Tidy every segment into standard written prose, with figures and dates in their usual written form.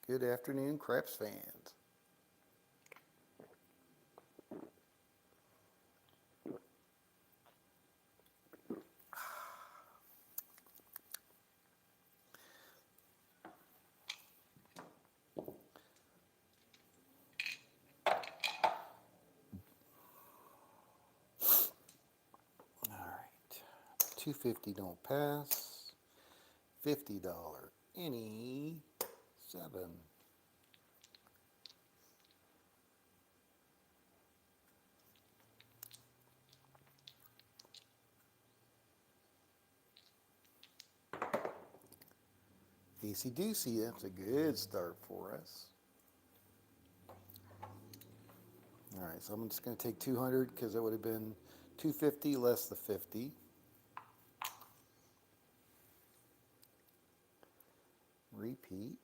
Good afternoon, Craps fans. All right, 250 don't pass. $50 any 7. Easy Doocy, that's a good start for us. All right, so I'm just going to take 200 because that would have been 250 less the 50. Repeat.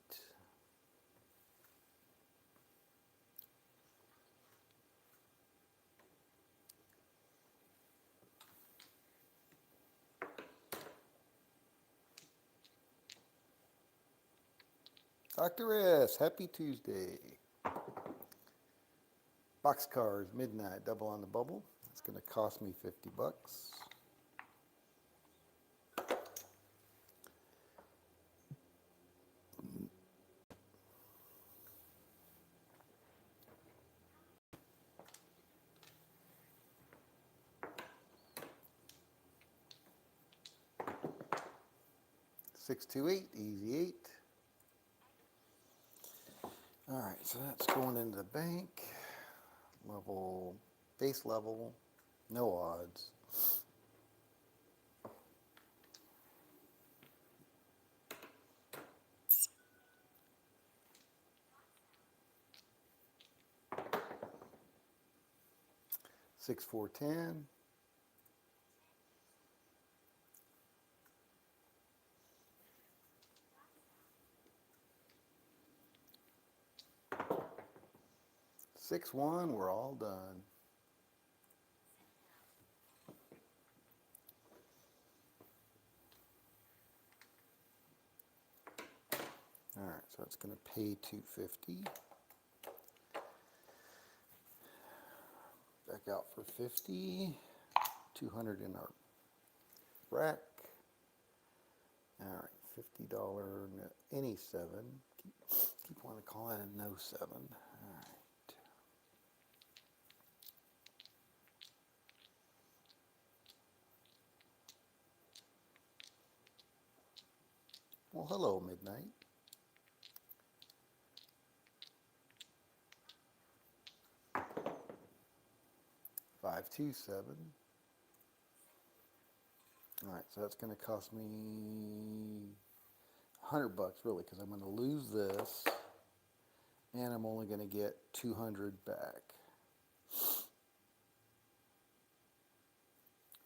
Dr. S, happy Tuesday. Boxcars, midnight, double on the bubble. That's going to cost me $50. 628, easy 8. All right, so that's going into the bank. Level, base level, no odds. Six, 4, 10. Six, 1, we're all done. All right, so it's going to pay 250. Back out for 50. 200 in our rack. All right, $50 any 7. Keep wanting to call that a no 7. All right. Well, hello, midnight. 5, 2, 7. All right, so that's going to cost me $100 really, because I'm going to lose this, and I'm only going to get 200 back.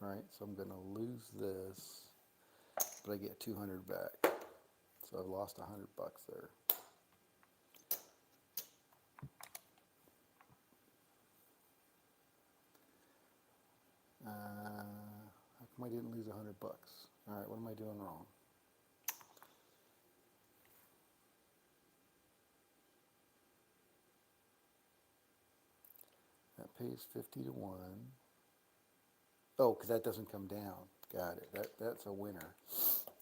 All right, so I'm going to lose this, but I get 200 back. So I've lost $100 there. How come I didn't lose $100? All right, what am I doing wrong? That pays 50 to 1. Oh, because that doesn't come down. Got it. That's a winner.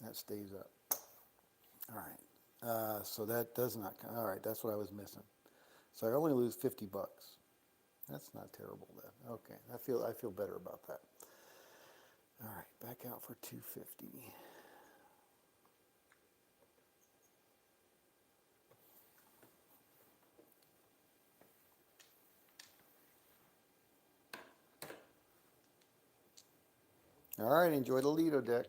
That stays up. All right. So that does not come. All right, that's what I was missing. So I only lose $50. That's not terrible then. Okay, I feel better about that. All right, back out for 250. All right, enjoy the Lido deck.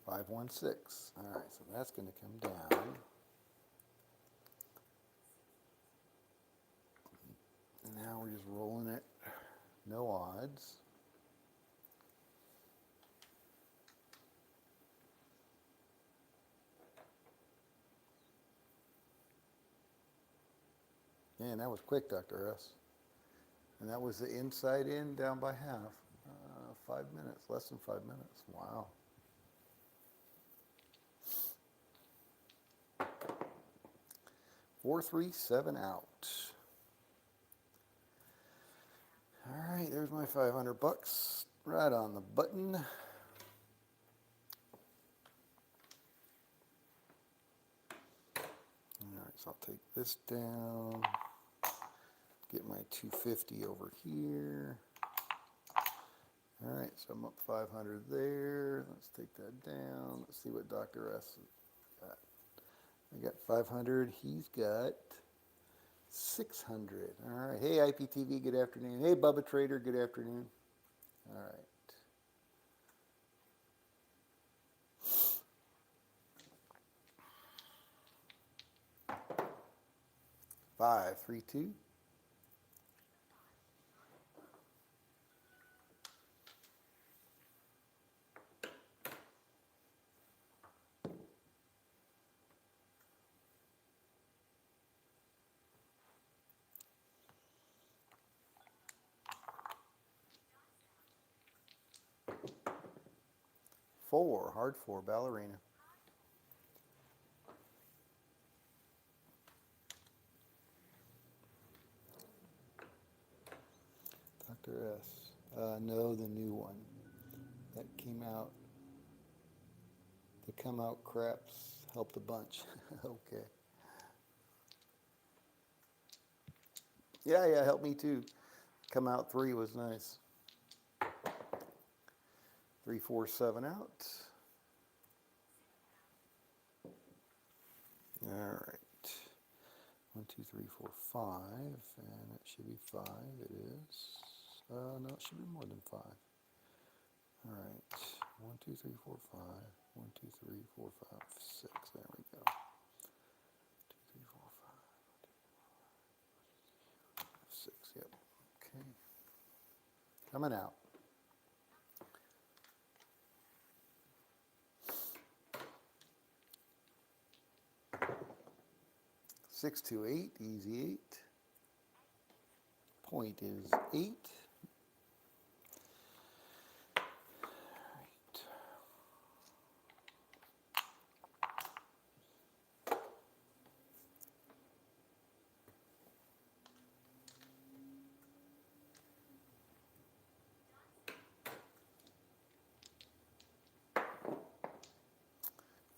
Five, 1, 6. All right, so that's going to come down. And now we're just rolling it. No odds. Man, that was quick, Dr. S. And that was the inside in down by half. 5 minutes, less than 5 minutes. Wow. Four, three, seven out. All right, there's my 500 bucks. Right on the button. All right, so I'll take this down. Get my 250 over here. All right, so I'm up 500 there. Let's take that down. Let's see what Dr. S got. I got 500. He's got 600. All right. Hey, IPTV, good afternoon. Hey, Bubba Trader, good afternoon. All right. 5, 3, 2. Four, hard four, ballerina. Dr. S. No, the new one that came out. The come out craps helped a bunch. Okay. Yeah, helped me too. Come out 3 was nice. 3, 4, 7 out. All right. 1, 2, 3, 4, 5, and it should be 5. It is. No, it should be more than 5. All right. 1, 2, 3, 4, 5. 1, 2, 3, 4, 5, 6. There we go. 2, 3, 4, 5, 6. Yep. Okay. Coming out. 6 to 8, easy 8. Point is 8. Right.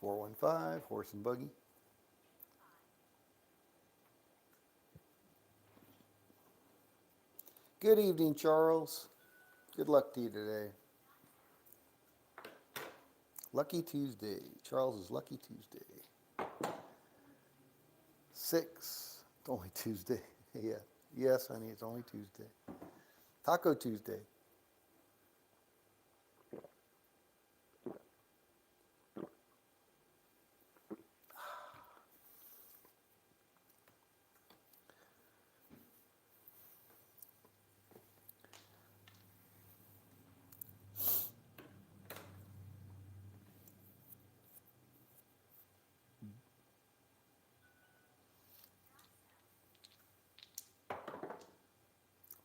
415, horse and buggy. Good evening, Charles. Good luck to you today. Lucky Tuesday. Charles is Lucky Tuesday. 6. It's only Tuesday. Yeah. Yes, honey, it's only Tuesday. Taco Tuesday.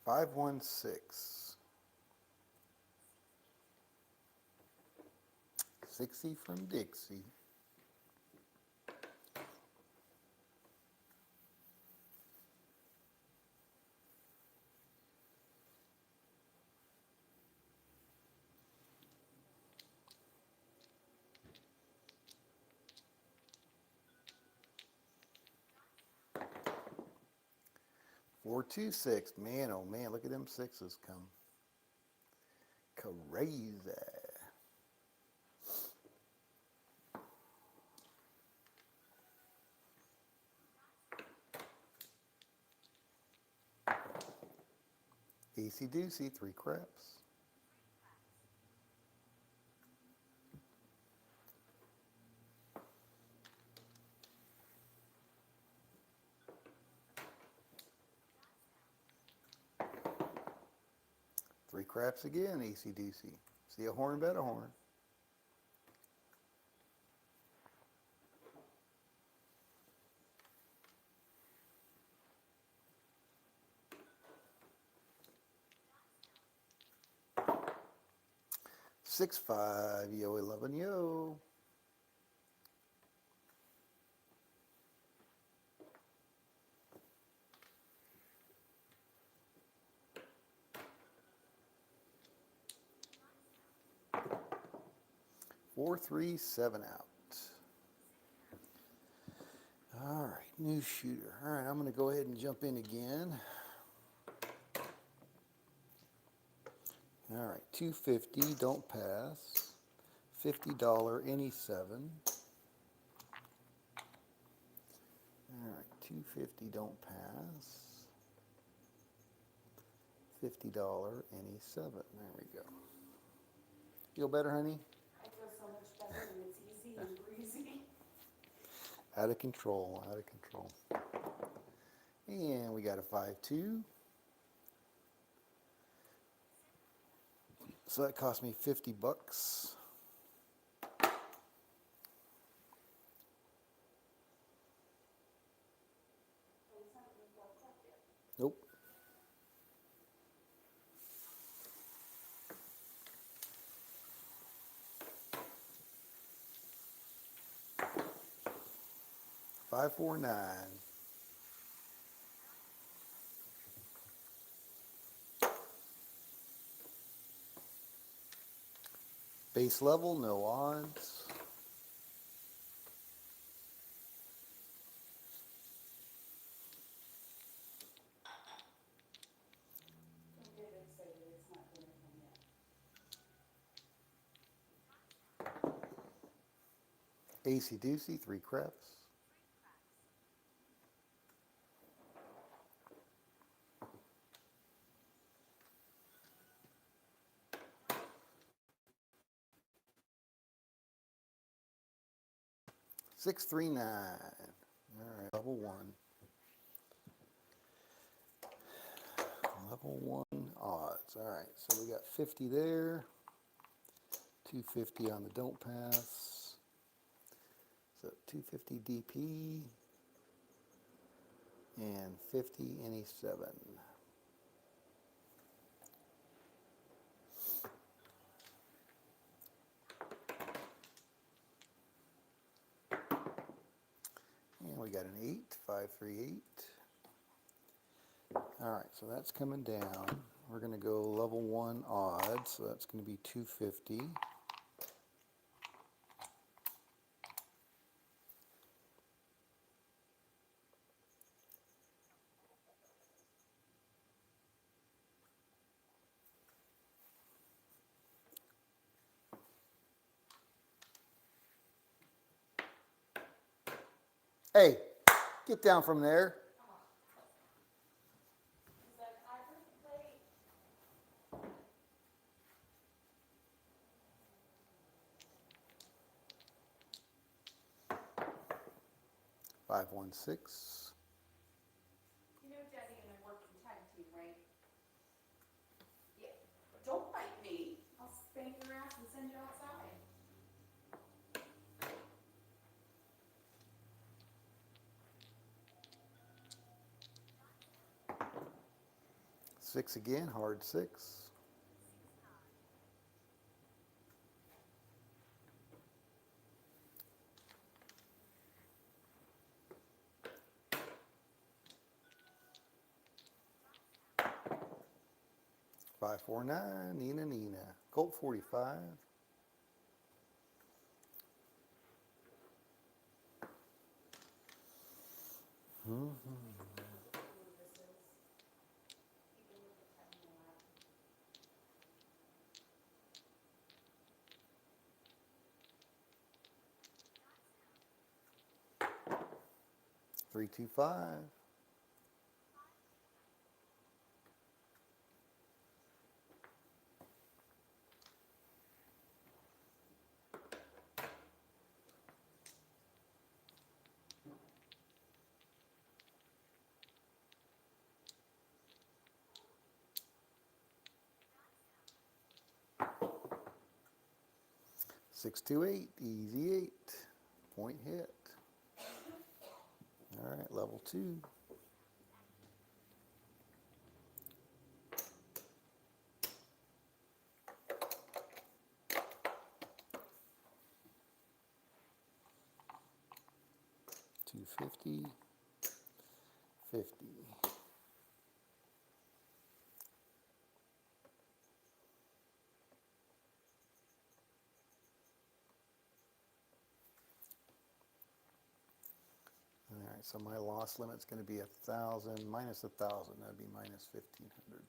Five, 1, 6. 60 from Dixie. Four, 2, 6. Man, oh man, look at them sixes come. Crazy. 3 craps. Three craps again, AC/DC. See a horn, bet a horn. 6-5, yo 11, yo. Four, 3, 7 out. All right, new shooter. All right, I'm going to go ahead and jump in again. All right, 250, don't pass. $50, any 7. All right, 250, don't pass. $50, any 7. There we go. Feel better, honey? I feel so much better and it's easy and breezy. Out of control, out of control. And we got a 5-2. So that cost me $50. Nope. Five, 4, 9. Base level, no odds. Don't get excited, it's not dinner time yet. AC Doocy, 3 craps. Six, 3, 9. All right, level 1. Level 1 odds. All right, so we got 50 there. 250 on the don't pass. So 250 DP. And 50 any 7. And we got an 8, 5, 3, 8. All right, so that's coming down. We're going to go level 1 odds, so that's going to be 250. Hey, get down from there. Is that ivory plate? 5, 1, 6. You know Daddy and I work in tag team, right? Yeah. Don't bite me. I'll spank your ass and send you outside. 6 again, hard 6. 5, 4, 9. Nina, Nina. Colt 45. Ooh, this is. Even with the 10 in the lap. 3, 2, 5. 6, 2, 8. Easy 8. Point hit. All right, level 2. 250, 50. All right, so my loss limit's going to be 1,000 minus 1,000. That'd be minus 1,500.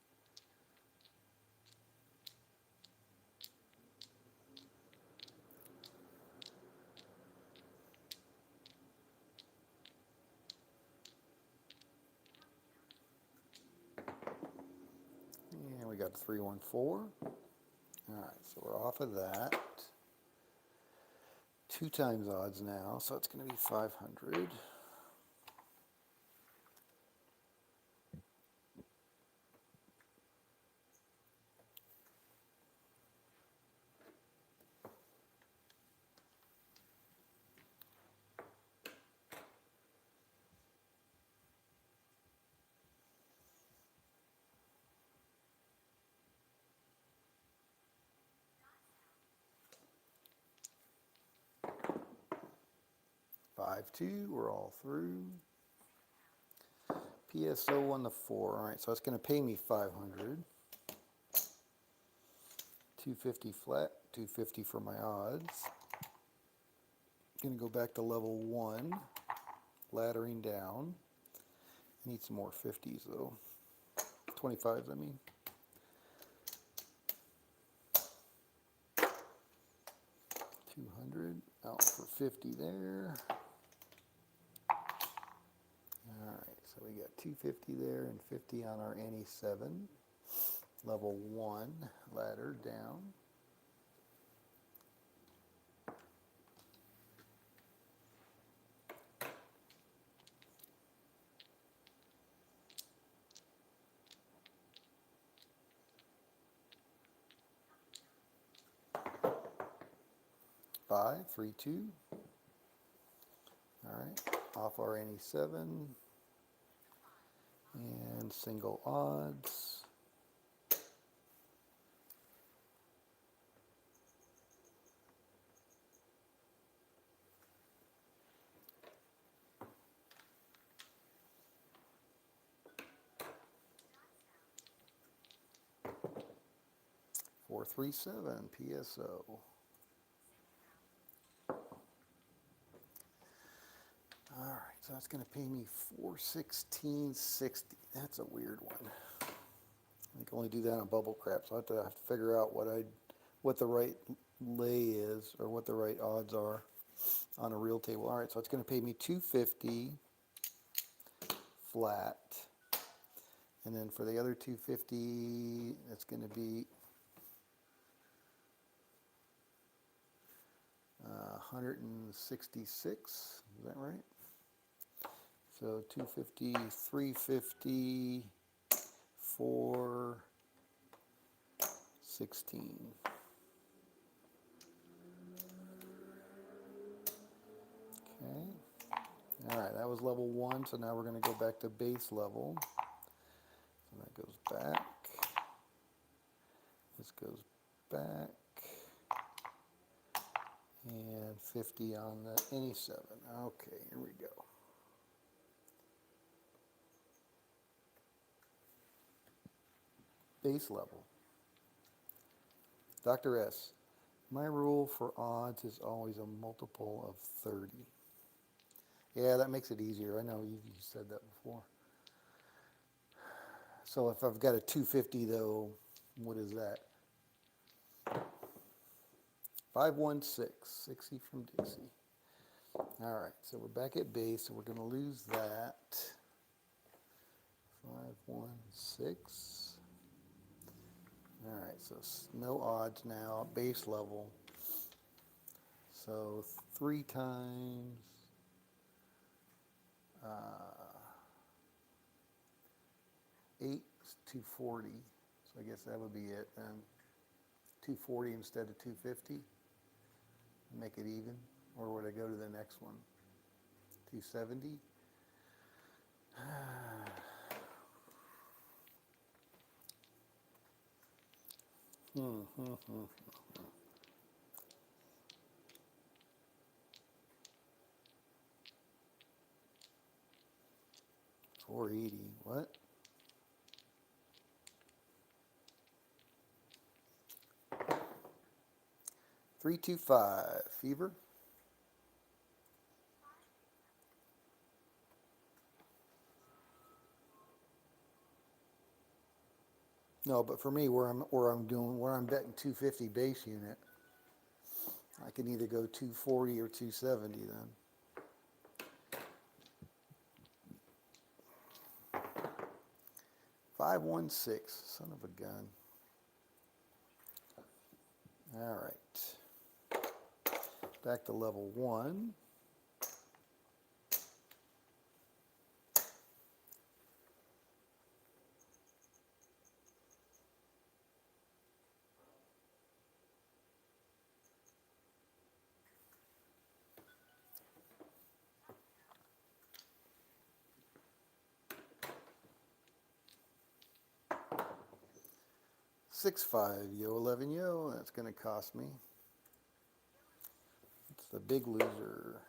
And we got 314. All right, so we're off of that. 2 times odds now, so it's going to be 500. Five two, we're all through. PSO on the 4. All right, so it's going to pay me 500. 250 flat, 250 for my odds. Going to go back to level 1, laddering down. Need some more 50s though. 25s, I mean. $200 out for 50 there. Alright, so we got 250 there and 50 on our NE7. Level 1, ladder down. Five, 3, 2. Alright, off our NE7. And single odds. Four, 3, 7 PSO. All right, so that's going to pay me $416.60. That's a weird one. I can only do that on bubble crap, so I have to figure out what the right lay is or what the right odds are on a real table. All right, so it's going to pay me $250 flat, and then for the other $250, it's going to be 166. Is that right? So 250, 350, 416. Okay. All right, that was level 1, so now we're going to go back to base level. So that goes back. This goes back. And 50 on the NE7. Okay, here we go. Base level. Dr. S, my rule for odds is always a multiple of 30. Yeah, that makes it easier. I know you said that before. So if I've got a 250 though, what is that? 516, 60 from Dixie. All right, so we're back at base, so we're going to lose that. 516. All right, so no odds now, base level. So 3 times 8 is 240. So I guess that would be it then. 240 instead of 250. Make it even. Or would I go to the next one? 270. 480. What? $325. Fever. No, but for me, where I'm betting 250 base unit, I can either go 240 or 270 then. 516, son of a gun. All right. Back to level 1. Six five, yo 11 yo. That's going to cost me. It's the big loser.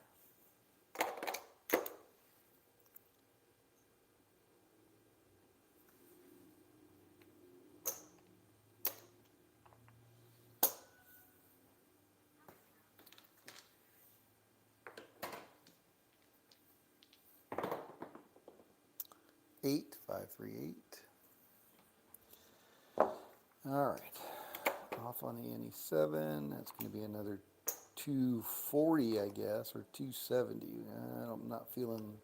Eight, 538. All right, off on the NE7. That's going to be another 240, I guess, or 270. I'm not feeling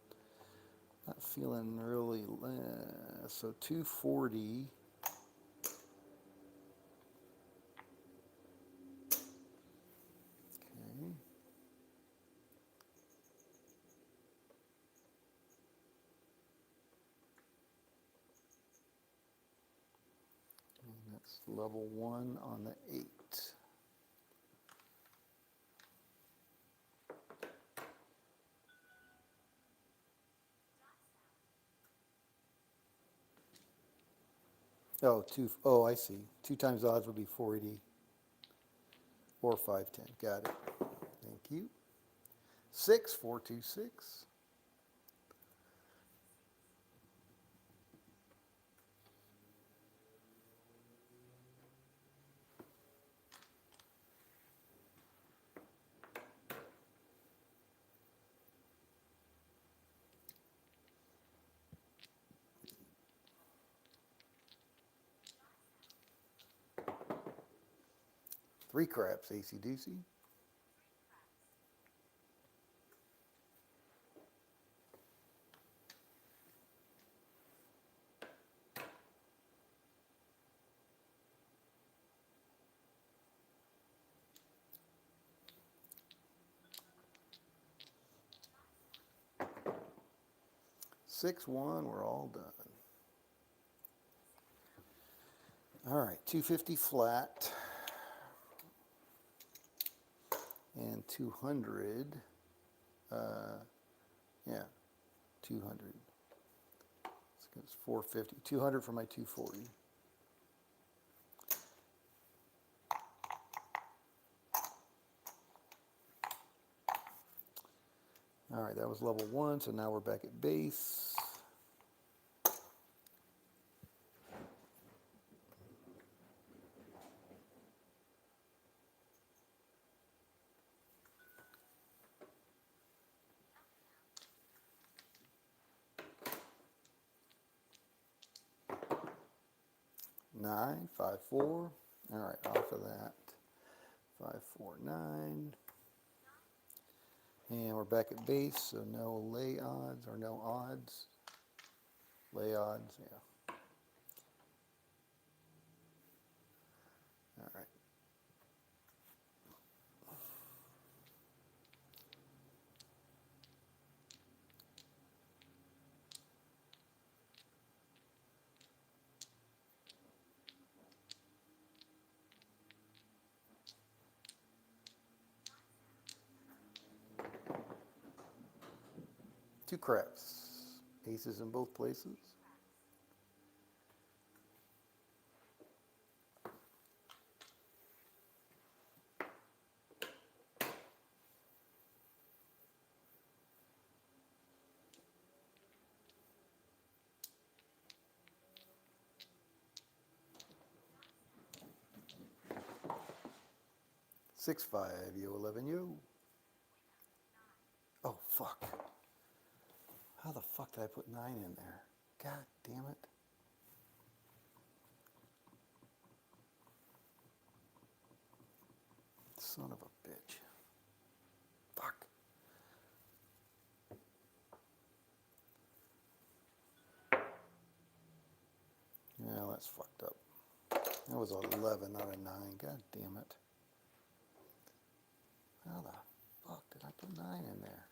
really. So 240. Okay. And that's level 1 on the 8. Oh, I see. 2 times odds would be 480 or 510. Got it. Thank you. 6, 426. Three craps, AC/DC. Six one, we're all done. All right, 250 flat and 200. Yeah, 200. It's 450. 200 for my 240. All right, that was level 1, so now we're back at base. Nine, 5-4. All right, off of that. 5-4-9. And we're back at base, so no lay odds or no odds. Lay odds, yeah. All right. Two craps. Aces in both places. 6-5, yo 11, yo. Oh, fuck. How the fuck did I put 9 in there? God damn it. Son of a bitch. Fuck. Yeah, that's fucked up. That was 11, not a 9. God damn it. How the fuck did I put 9 in there?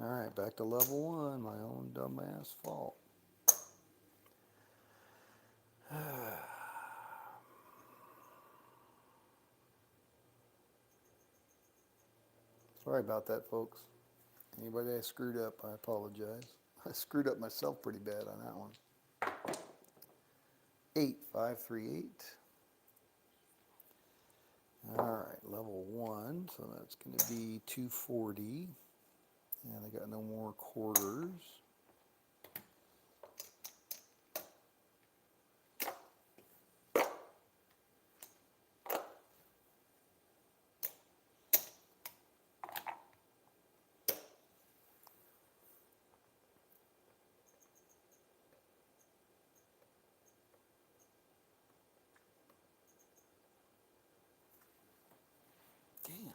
Alright, back to level 1. My own dumbass fault. Sorry about that, folks. Anybody I screwed up, I apologize. I screwed up myself pretty bad on that one. 8, 5, 3, 8. Alright, level 1, so that's going to be 240. And I got no more quarters. Damn.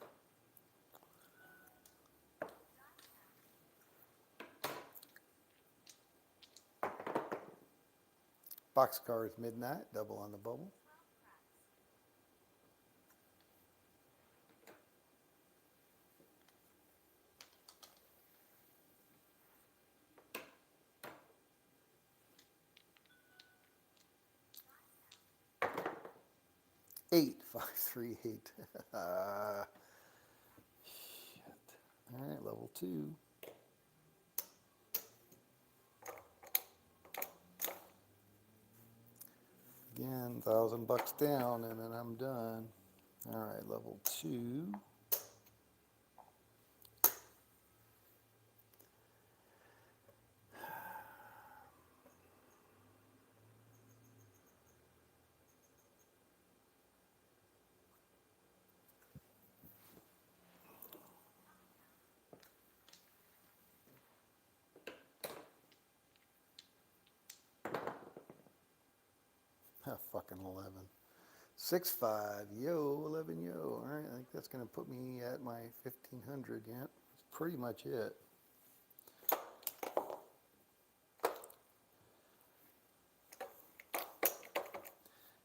Boxcar is midnight, double on the bubble. Eight, 5, 3, 8. Shit. Alright, level 2. Again, $1,000 down, and then I'm done. Alright, level 2. Fucking 11. 6, 5, yo, 11, yo. Alright, I think that's going to put me at my 1,500 yet. That's pretty much it.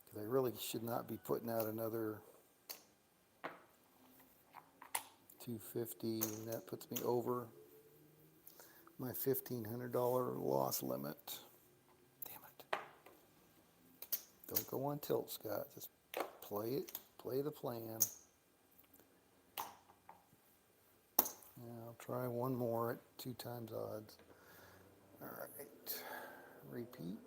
Because I really should not be putting out another 250, and that puts me over my $1,500 loss limit. Damn it. Don't go on tilt, Scott. Just play it. Play the plan. Yeah, I'll try one more at 2 times odds. Alright. Repeat.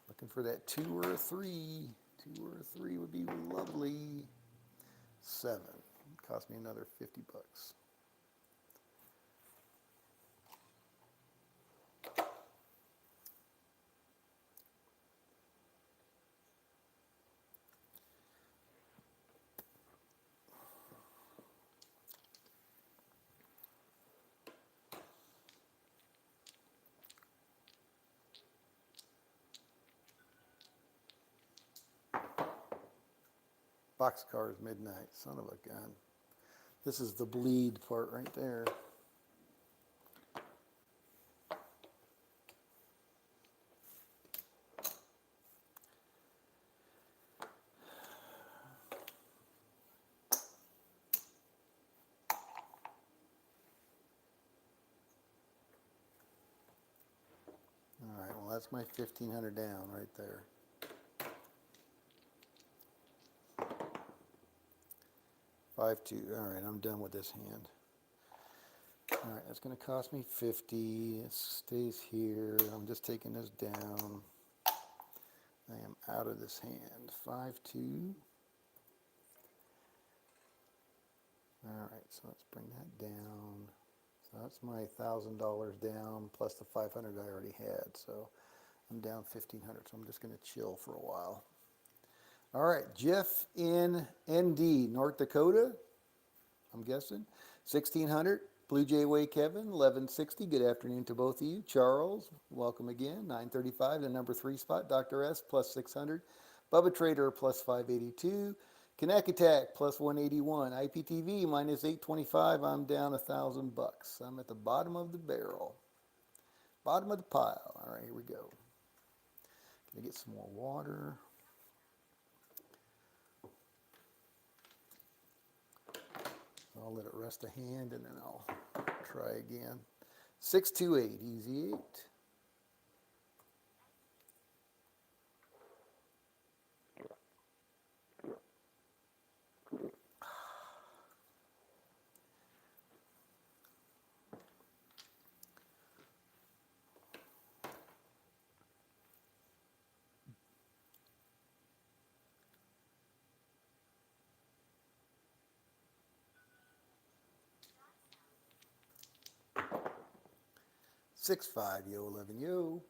Looking for that 2 or a 3. 2 or a 3 would be lovely. 7. Cost me another $50. Boxcar is midnight. Son of a gun. This is the bleed part right there. Alright, well that's my 1,500 down right there. 5, 2. Alright, I'm done with this hand. Alright, that's going to cost me 50. It stays here. I'm just taking this down. I am out of this hand. 5, 2. All right, so let's bring that down. So that's my $1,000 down plus the 500 I already had. So I'm down 1,500. So I'm just going to chill for a while. All right, Jeff in ND, North Dakota, I'm guessing. 1,600. Blue Jay Way Kevin, 1160. Good afternoon to both of you. Charles, welcome again. 935, the number 3 spot. Dr. S, plus 600. Bubba Trader, plus 582. Connect Attack, plus 181. IPTV, minus 825. I'm down $1,000. I'm at the bottom of the barrel. Bottom of the pile. All right, here we go. Gonna get some more water. I'll let it rest a hand and then I'll try again. 628, easy 8. Six five, yo 11, yo.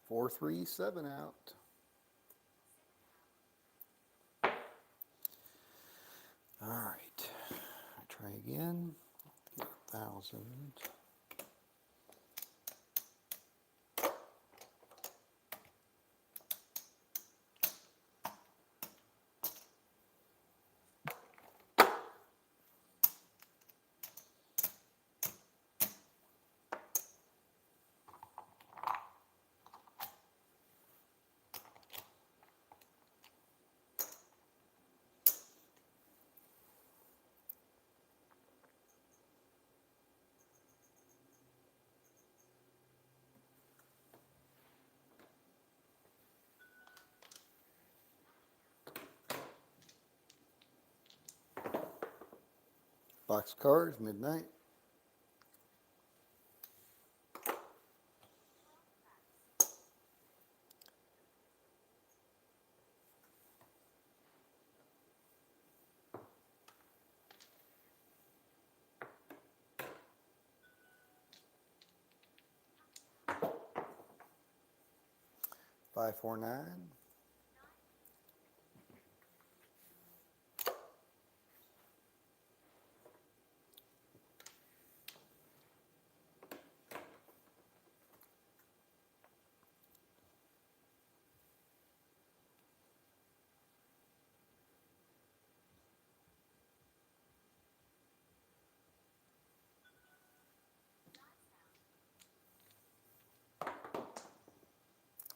Four three seven out. All right, try again. Get 1,000. Box cars, midnight. Five four nine.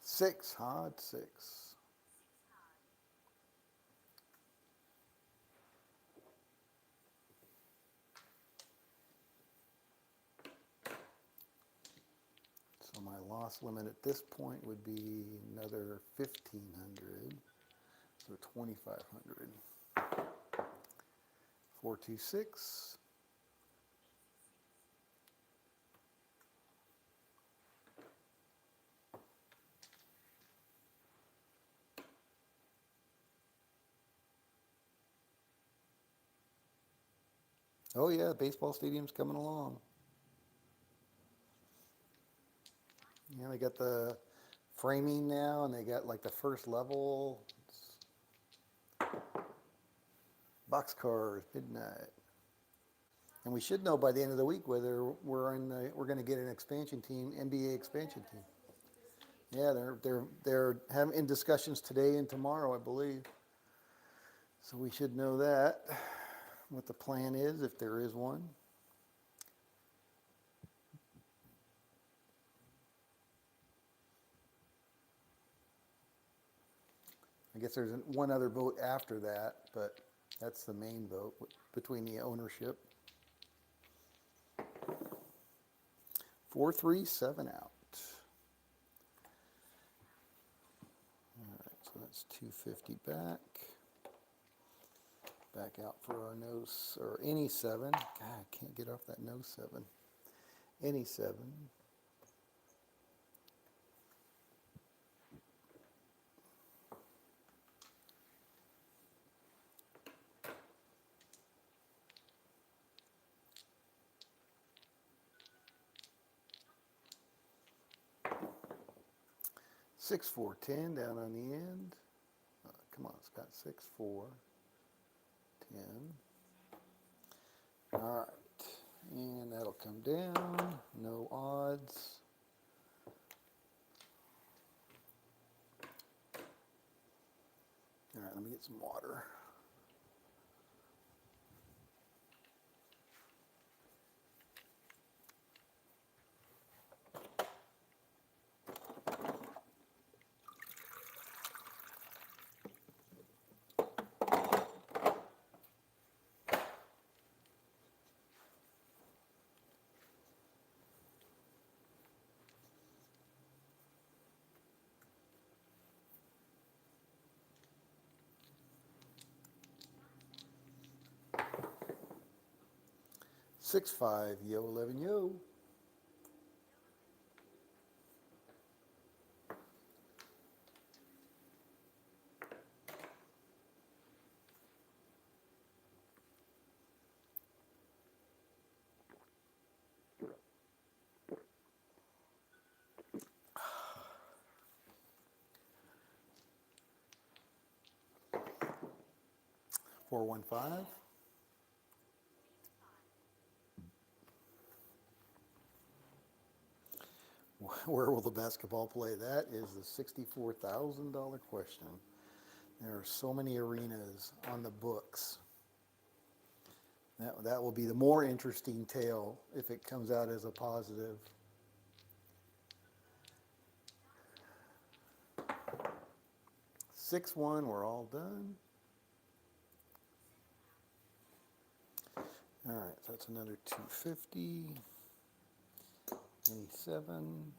Six, hard six. So my loss limit at this point would be another 1,500. So 2,500. 426. Oh yeah, baseball stadium's coming along. Yeah, they got the framing now, and they got like the first level. Boxcars, midnight. And we should know by the end of the week whether we're going to get an expansion team, NBA expansion team. Yeah, they're having in discussions today and tomorrow, I believe. So we should know that, what the plan is, if there is one. I guess there's one other vote after that, but that's the main vote between the ownership. 437 out. All right, so That's 250 back. Back out for our or any 7. God, I can't get off that no 7. Any 7. Six, 4, 10 down on the end. Come on, it's got 6, 4, 10. All right, and that'll come down. No odds. All right, let me get some water. Six, 5, yo, 11, yo. Four, 1, 5. Where will the basketball play? That is the $64,000 question. There are so many arenas on the books. That will be the more interesting tale if it comes out as a positive. 6, 1, we're all done. All right, so that's another 250. 87.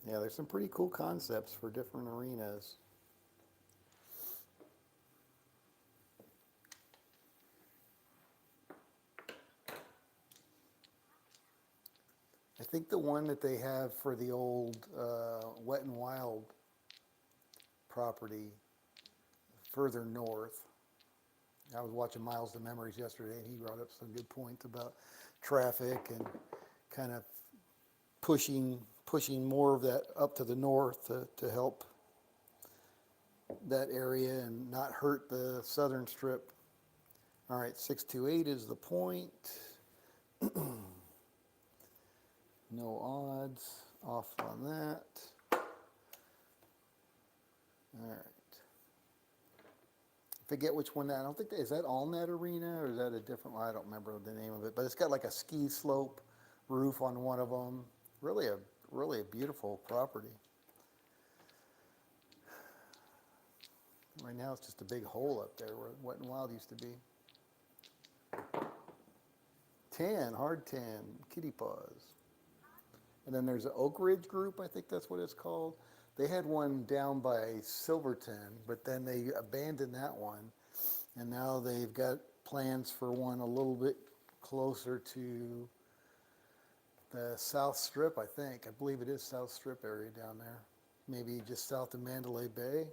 Yeah, there's some pretty cool concepts for different arenas. I think the one that they have for the old Wet and Wild property further north. I was watching Miles to Memories yesterday, and he brought up some good points about traffic and kind of pushing more of that up to the north to help that area and not hurt the southern strip. All right, 628 is the point. No odds, off on that. All right. Forget which one that, I don't think, is that Allnet Arena or is that a different one? I don't remember the name of it, but it's got like a ski slope roof on one of them. Really a beautiful property. Right now it's just a big hole up there where Wet and Wild used to be. 10, hard 10, kitty paws. And then there's an Oak Ridge group, I think that's what it's called. They had one down by Silverton, but then they abandoned that one. And now they've got plans for one a little bit closer to the South Strip, I think. I believe it is South Strip area down there. Maybe just south of Mandalay Bay.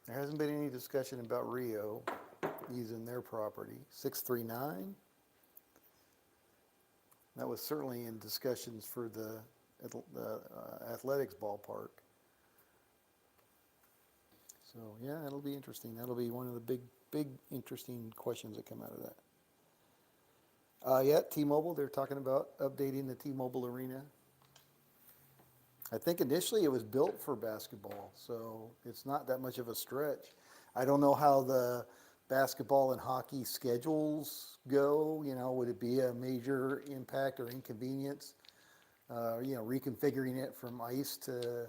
There hasn't been any discussion about Rio using their property. 639. That was certainly in discussions for the athletics ballpark. So yeah, it'll be interesting. That'll be one of the big interesting questions that come out of that. Yeah, T-Mobile, they're talking about updating the T-Mobile Arena. I think initially it was built for basketball, so it's not that much of a stretch. I don't know how the basketball and hockey schedules go. You know, would it be a major impact or inconvenience? Reconfiguring it from ice to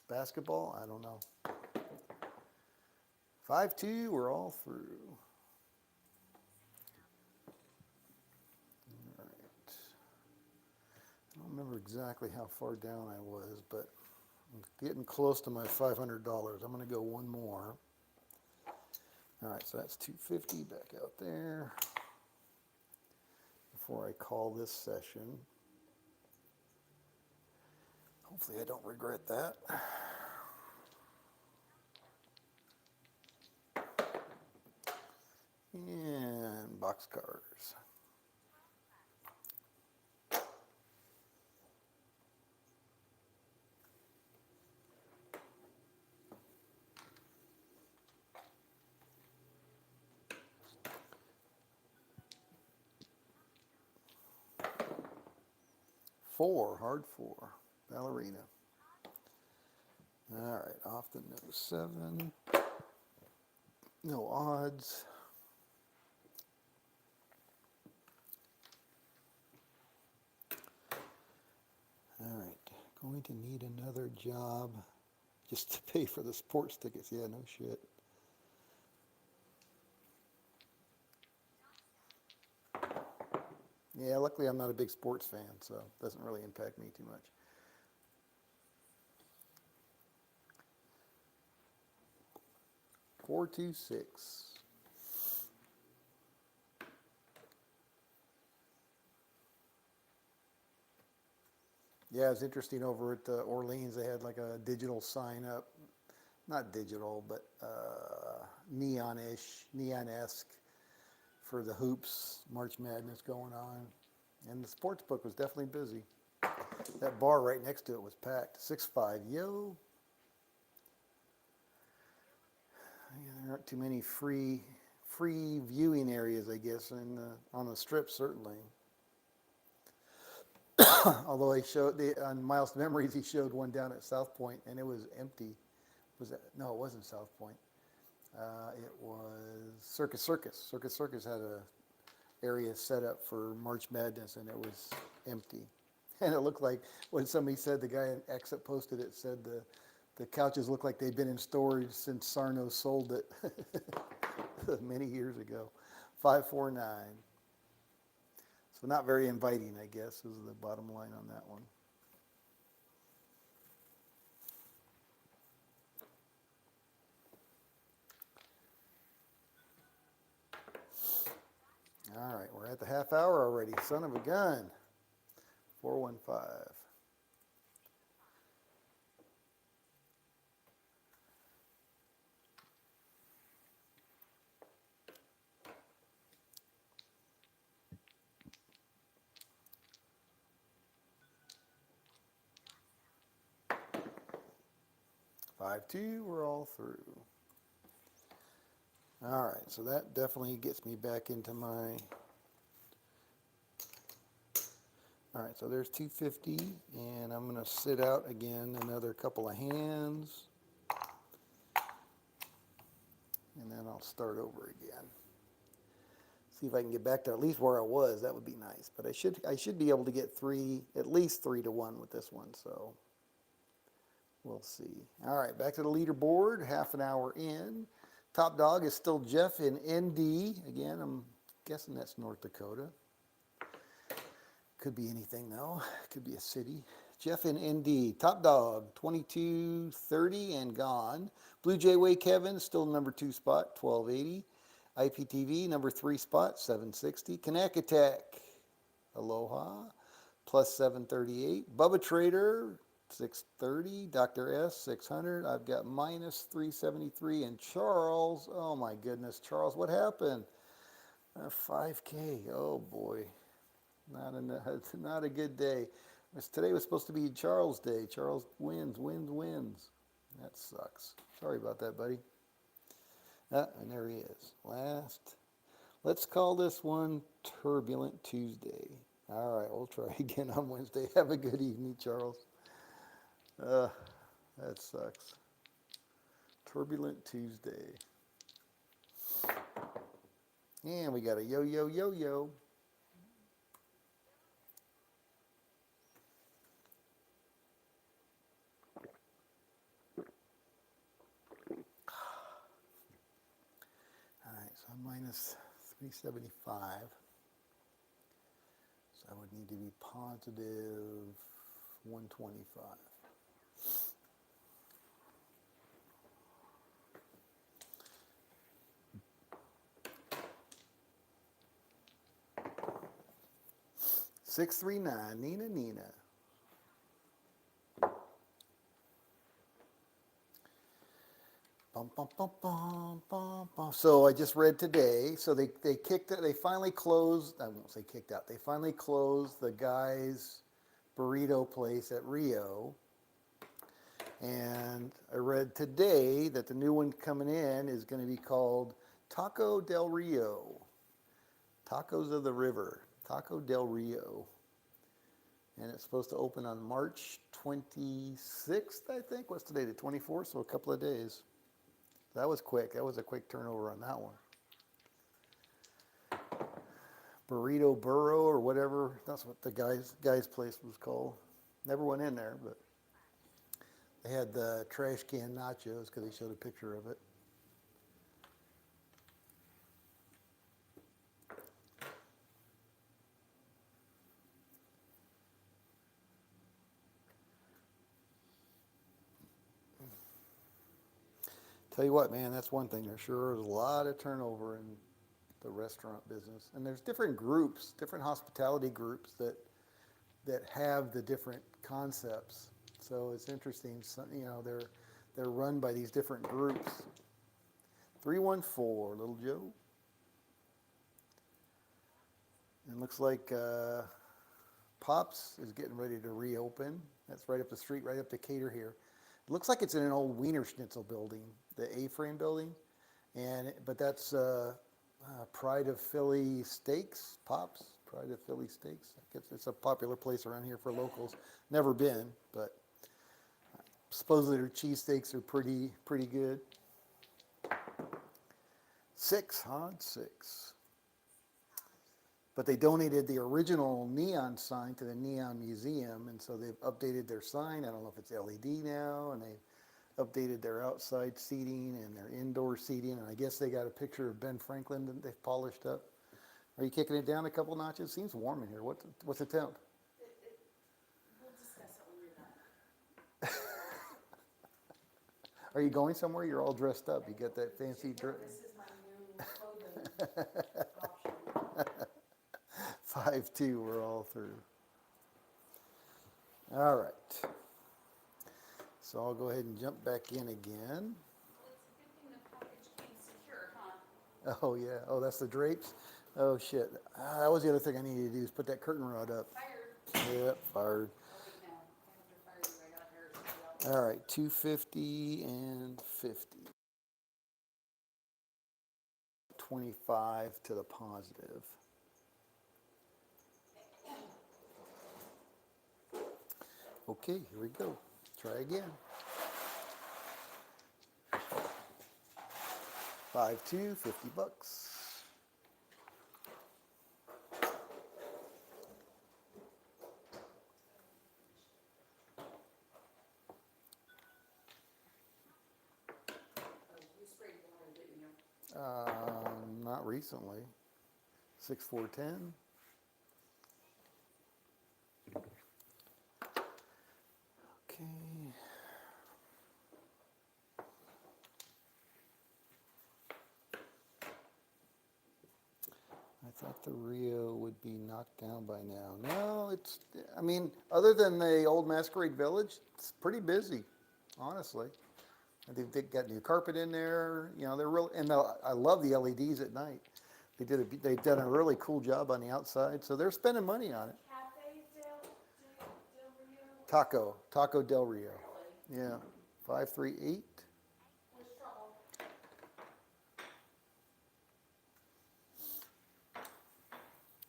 basketball? I don't know. 5-2, we're all through. All right. I don't remember exactly how far down I was, but I'm getting close to my $500. I'm going to go one more. All right, so that's 250 back out there before I call this session. Hopefully I don't regret that. And boxcars. Hard four, ballerina. All right, off the nose 7. No odds. All right, going to need another job just to pay for the sports tickets. Yeah, no shit. Yeah, luckily I'm not a big sports fan, so it doesn't really impact me too much. 426. Yeah, it's interesting over at Orleans. They had like a digital sign up, not digital, but neon-esque for the hoops, March Madness going on, and the sports book was definitely busy. That bar right next to it was packed. 6-5, yo. Yeah, there aren't too many free viewing areas, I guess, on the strip certainly. Although on Miles Memories, he showed one down at South Point, and it was empty. Was that? No, it wasn't South Point. It was Circus Circus. Circus Circus had a area set up for March Madness, and it was empty. And it looked like when somebody said, the guy in X that posted it said the couches looked like they'd been in storage since Sarno sold it many years ago. 549. So not very inviting, I guess, is the bottom line on that one. All right, we're at the half hour already. Son of a gun. 415. Five two, we're all through. All right, so that definitely gets me back into my. All right, so there's 250, and I'm going to sit out again another couple of hands, and then I'll start over again. See if I can get back to at least where I was. That would be nice, but I should be able to get at least 3-1 with this one. So we'll see. All right, back to the leaderboard. Half an hour in. Top dog is still Jeff in ND. Again, I'm guessing that's North Dakota. Could be anything though. Could be a city. Jeff in ND. Top dog, 2230 and gone. Blue Jay Way Kevin, still number 2 spot, 1280. IPTV, number 3 spot, 760. Knack Attack, Aloha, plus 738. Bubba Trader, 630. Dr. S, 600. I've got minus 373. And Charles, oh my goodness, Charles, what happened? 5K, oh boy. Not a good day. Today was supposed to be Charles Day. Charles wins. That sucks. Sorry about that, buddy. And there he is. Let's call this one Turbulent Tuesday. All right, we'll try again on Wednesday. Have a good evening, Charles. That sucks. Turbulent Tuesday. And we got a yo. minus 375. So I would need to be positive 125. Six, 3, 9, Nina. Bum, bum, bum, bum, bum, bum. So I just read today. So they kicked it. They finally closed. I won't say kicked out. They finally closed the guy's burrito place at Rio. And I read today that the new one coming in is going to be called Taco del Rio. Tacos of the River. Taco del Rio. And it's supposed to open on March 26th, I think. What's today, the 24th? So a couple of days. That was quick. That was a quick turnover on that one. Burrito Burro or whatever. That's what the guy's place was called. Never went in there, but they had the trash can nachos because they showed a picture of it. Tell you what, man, that's one thing. There sure is a lot of turnover in the restaurant business. And there's different groups, different hospitality groups that have the different concepts. So it's interesting. So, you know, they're run by these different groups. 314, Little Joe. And looks like Pops is getting ready to reopen. That's right up the street, right up the Cater here. It looks like it's in an old Wiener Schnitzel building, the A-frame building, but that's Pride of Philly Steaks, Pops, Pride of Philly Steaks. I guess it's a popular place around here for locals. Never been, but supposedly their cheesesteaks are pretty good. 6, Hod 6. But they donated the original neon sign to the Neon Museum, and so they've updated their sign. I don't know if it's LED now, and they've updated their outside seating and their indoor seating, and I guess they got a picture of Ben Franklin that they've polished up. Are you kicking it down a couple notches? Seems warm in here. What's the temp? We'll discuss it when we're done. Are you going somewhere? You're all dressed up. You got that fancy dress. This is my new clothing option. 5-2, we're all through. All right. So I'll go ahead and jump back in again. Well, it's a good thing the package came secure, huh? Oh, yeah. Oh, that's the drapes? Oh, shit. That was the other thing I needed to do is put that curtain rod up. Fired. Yep, fired. Oh, wait, no. I have to fire you. I got hurt. All right, 250 and 50. 25 to the positive. Okay, here we go. Try again. 5-2, $50. You sprayed water, didn't you? Not recently. 6, 4, 10. Okay. I thought the Rio would be knocked down by now. No, I mean, other than the old Masquerade Village, it's pretty busy, honestly. I think they got new carpet in there. You know, they're real, and I love the LEDs at night. They've done a really cool job on the outside, so they're spending money on it. Cafe Del Rio? Taco Del Rio. Yeah, 538. Where's trouble?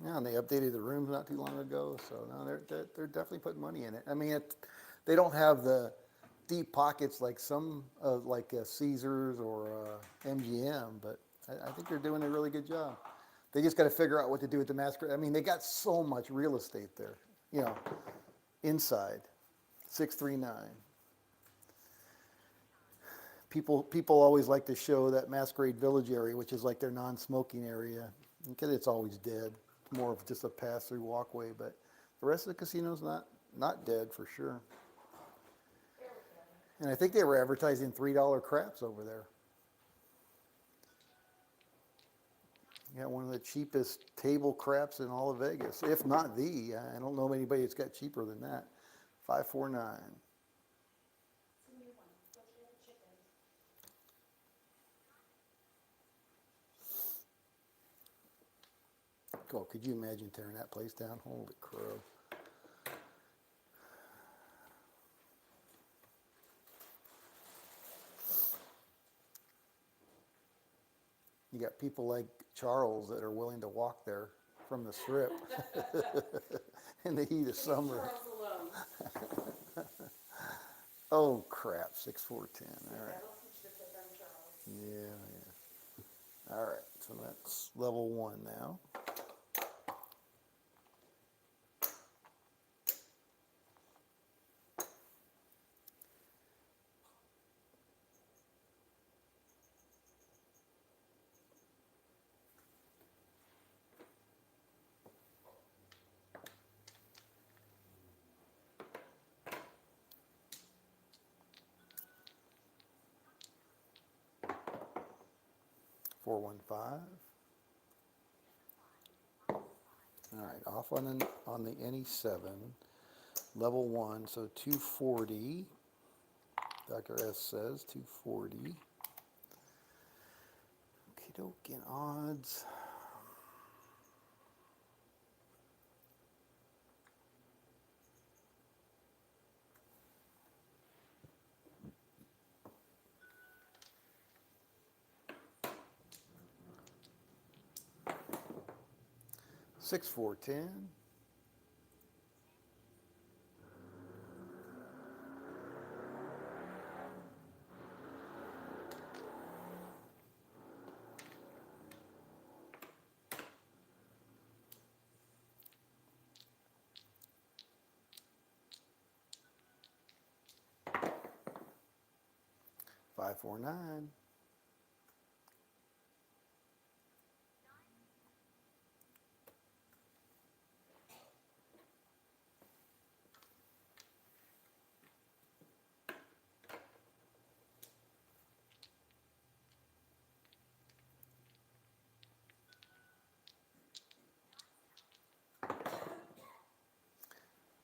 Yeah, and they updated the rooms not too long ago, so no, they're definitely putting money in it. I mean, they don't have the deep pockets like some like Caesars or MGM, but I think they're doing a really good job. They just got to figure out what to do with the Masquerade. I mean, they got so much real estate there, you know, inside. 639. people always like to show that Masquerade Village area, which is like their non-smoking area, because it's always dead. It's more of just a pass-through walkway, but the rest of the casino's not dead for sure. And I think they were advertising $3 craps over there. You got one of the cheapest table craps in all of Vegas, if not the. I don't know of anybody that's got cheaper than that. 549. It's a new one. Let's get the chicken. Cool. Could you imagine tearing that place down? Holy crow. You got people like Charles that are willing to walk there from the strip in the heat of summer. Charles alone. Oh crap, 6410. All right. That'll teach the tip on Charles. Yeah. All right, so that's level 1 now. Four, 1, 5. All right, off on the NE7, level 1, so 240. Dr. S says 240. Okie doke, in odds. Six, 4, 10. Five, 4, 9.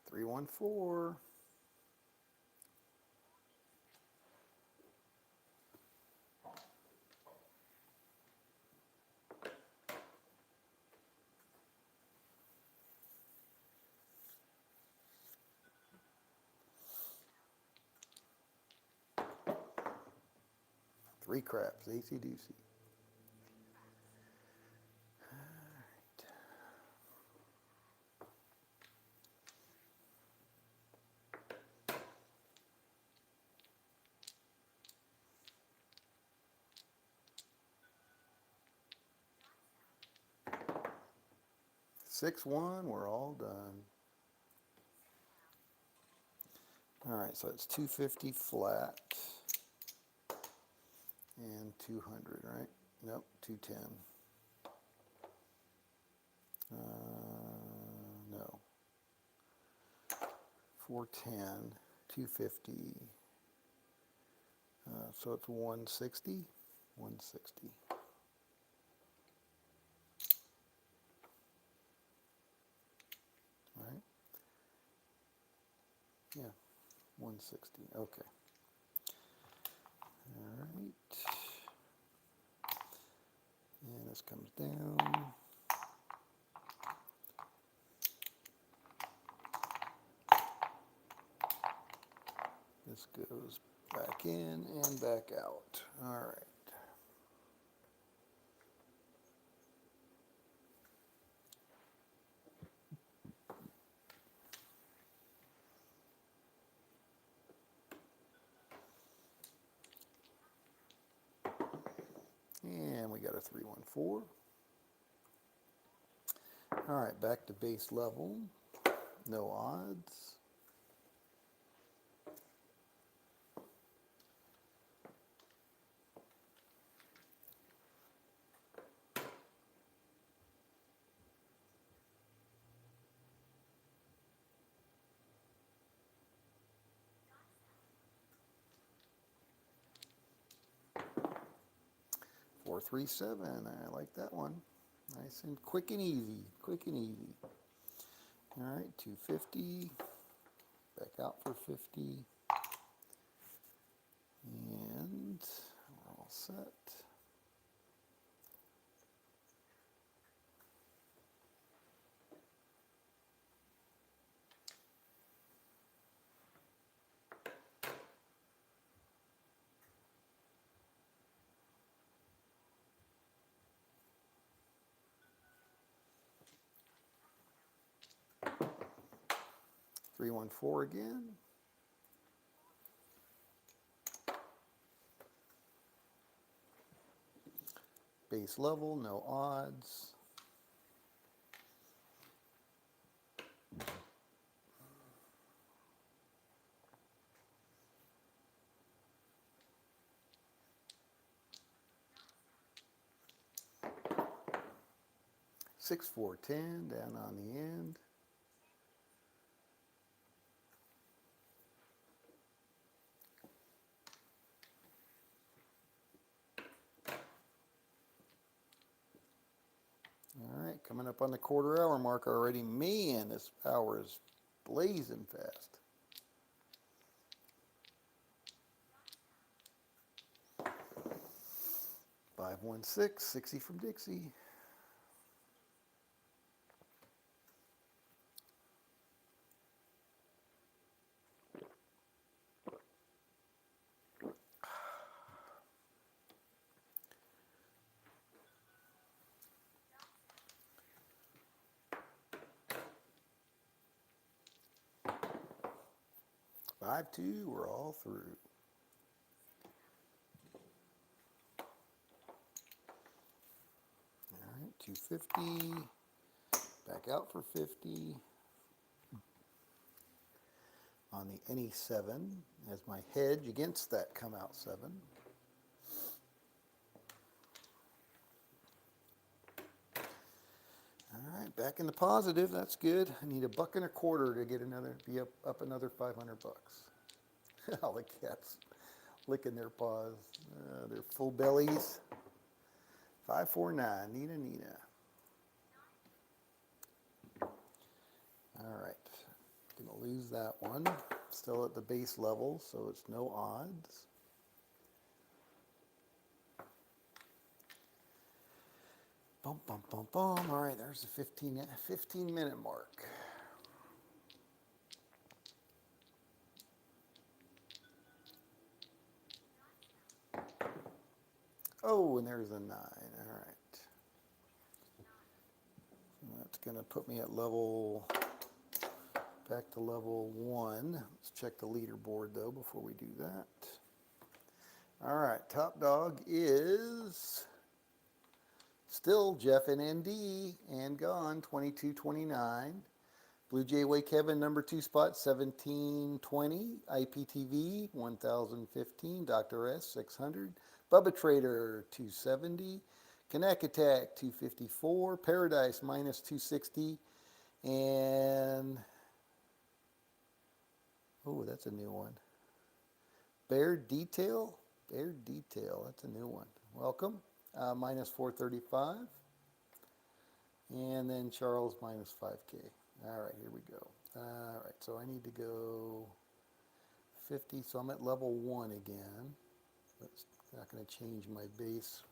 Three, 1, 4. Three craps, AC/DC. Six, 1, we're all done. All right, so it's 250 flat and 200, right? Nope, 210. No. 410, 250. So it's 160, 160. Right? Yeah, 160. Okay. All right. And this comes down. This goes back in and back out. All right. And we got a 314. All right, back to base level. No odds. 437. I like that one. Nice and quick and easy. Quick and easy. All right, 250. Back out for 50. And we're all set. Three, 1, 4 again. Base level, no odds. Six, 4, 10 down on the end. All right, coming up on the quarter hour mark already. Man, this hour is blazing fast. Five, 1, 6, 60 from Dixie. Five, 2, we're all through. All right, 250. Back out for 50. On the any 7 as my hedge against that come out 7. All right, back in the positive. That's good. I need $1.25 to get be up another 500 bucks. All the cats licking their paws, their full bellies. 549. Nina. All right, gonna lose that one. Still at the base level, so it's no odds. Bum, bum, bum, bum. All right, there's the 15-minute mark. Oh, and there's a 9. All right. That's going to put me at back to level 1. Let's check the leaderboard, though, before we do that. All right, top dog is still Jeff and ND and gone, 22.29. Blue Jay Way Kevin, number 2 spot, 1720. IPTV, 1015. Dr. S, 600. Bubba Trader, 270. Connect Attack, 254. Paradise, minus 260. And, oh, that's a new one. Bear Detail, that's a new one. Welcome. Minus 435. And then Charles, minus 5K. All right, here we go. All right, so I need to go 50, so I'm at level 1 again. That's not going to change my base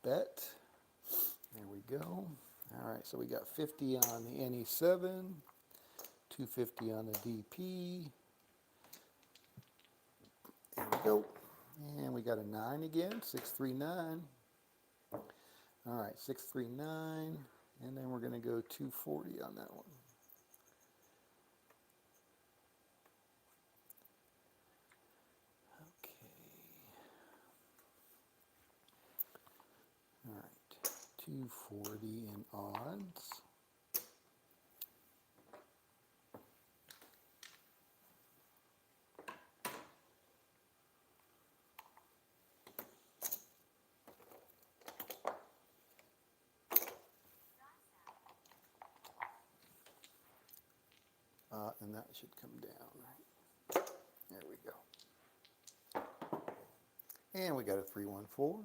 bet. There we go. All right, so we got 50 on the NE7, 250 on the DP. There we go. And we got a 9 again, 639. All right, 639. And then we're going to go 240 on that one. Okay. All right, 240 in odds. And that should come down. There we go. And we got a 314.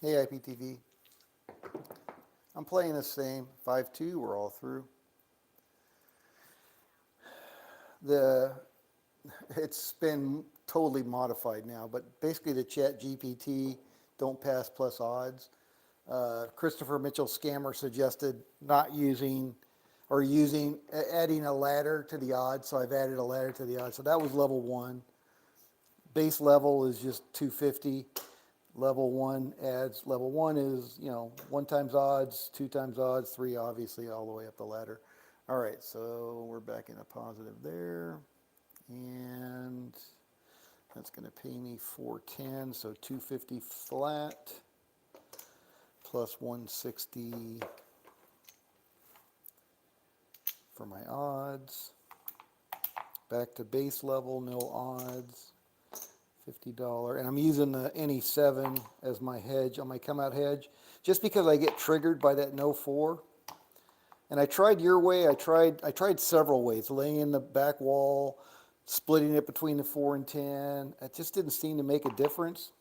Hey, IPTV. I'm playing the same 5-2. We're all through. The it's been totally modified now, but basically the Chat GPT don't pass plus odds. Christopher Mitchell Scammer suggested not using or adding a ladder to the odds, so I've added a ladder to the odds. So that was level one. Base level is just 250. Level one adds, level one is, 1 times odds, 2 times odds, 3 obviously all the way up the ladder. All right, so we're back in a positive there. And that's gonna pay me 410, so 250 flat plus 160 for my odds. Back to base level, no odds. $50, and I'm using the NE7 as my hedge on my come out hedge, just because I get triggered by that no 4. And I tried your way. I tried several ways, laying in the back wall, splitting it between the 4 and 10. It just didn't seem to make a difference,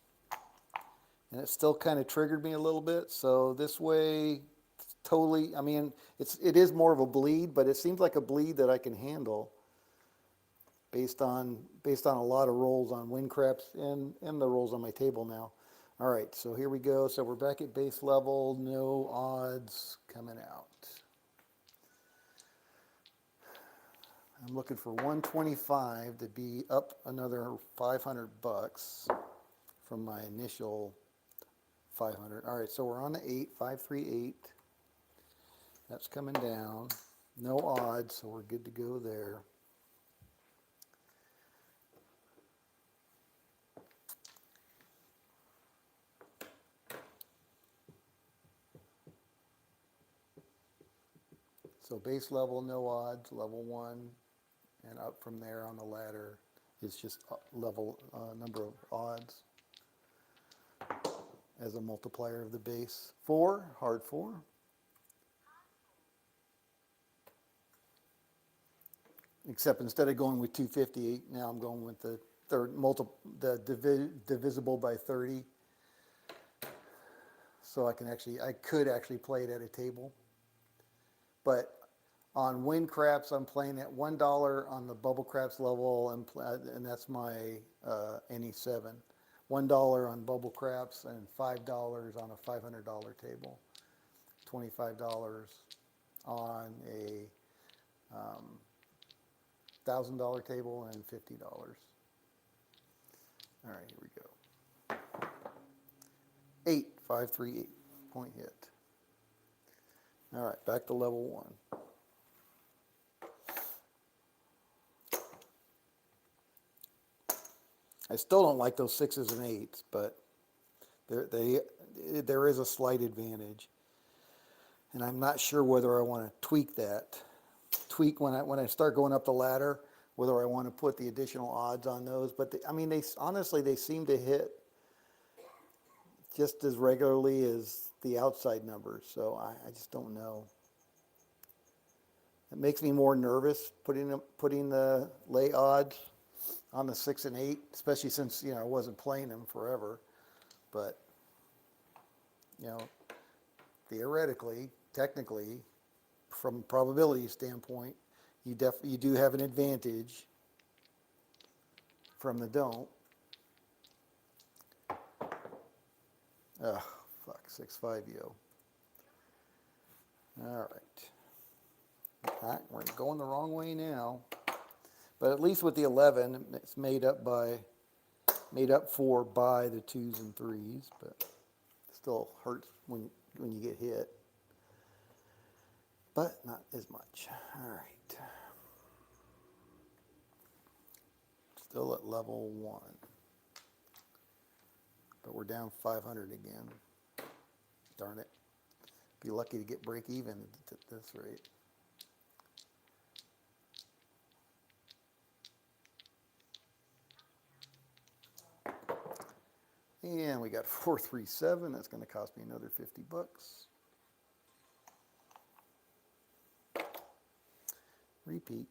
and it still kind of triggered me a little bit. So this way, totally. I mean, it is more of a bleed, but it seems like a bleed that I can handle based on a lot of rolls on wind craps and the rolls on my table now. All right, so here we go. So we're back at base level, no odds coming out. I'm looking for 125 to be up another 500 bucks from my initial 500. All right, so we're on the 8, 538. That's coming down. No odds, so we're good to go there. So base level, no odds, level 1, and up from there on the ladder is just level number of odds as a multiplier of the base. 4, hard 4. Except instead of going with 250, now I'm going with the divisible by 30. So I could actually play it at a table. But on wind craps, I'm playing at $1 on the bubble craps level, and that's my NE7. $1 on bubble craps and $5 on a $500 table. $25 on a $1,000 table and $50. All right, here we go. 8, 538, point hit. All right, back to level 1. I still don't like those 6s and 8s, but there is a slight advantage. And I'm not sure whether I want to tweak when I start going up the ladder, whether I want to put the additional odds on those. But honestly, they seem to hit just as regularly as the outside numbers. So I just don't know. It makes me more nervous putting the lay odds on the 6 and 8, especially since I wasn't playing them forever. But theoretically, technically, from a probability standpoint, you do have an advantage from the don't. Oh, fuck, 6-5 yo. All right, we're going the wrong way now. But at least with the 11, it's made up for by the 2s and 3s, but it still hurts when you get hit. But not as much. All right. Still at level 1. But we're down 500 again. Darn it. Be lucky to get break even at this rate. And we got 437. That's going to cost me another 50 bucks. Repeat.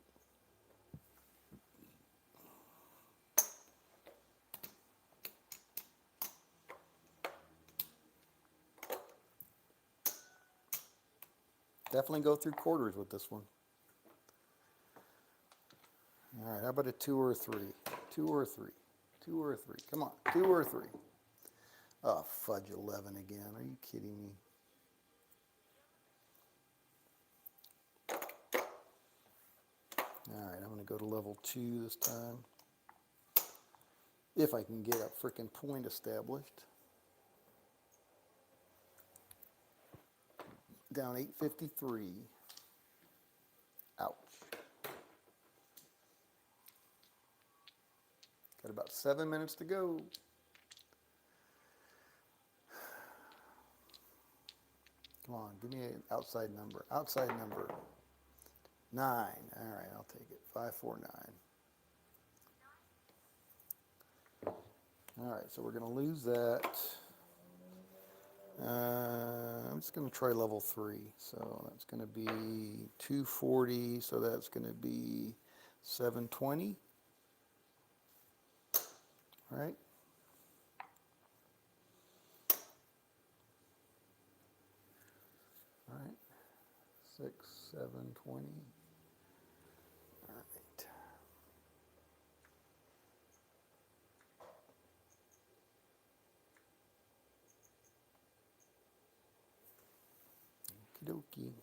Definitely go through quarters with this one. All right, how about a 2 or a 3? 2 or a 3? 2 or a 3? Come on, 2 or a 3? Oh, fudge 11 again. Are you kidding me? All right, I'm going to go to level 2 this time. If I can get a freaking point established. Down 853. Ouch. Got about 7 minutes to go. Come on, give me an outside number. Outside number. 9. All right, I'll take it. 549. All right, so we're going to lose that. I'm just going to try level 3. So that's going to be 240. So that's going to be 720. All right. All right. 6, 720. All right. Okie dokie.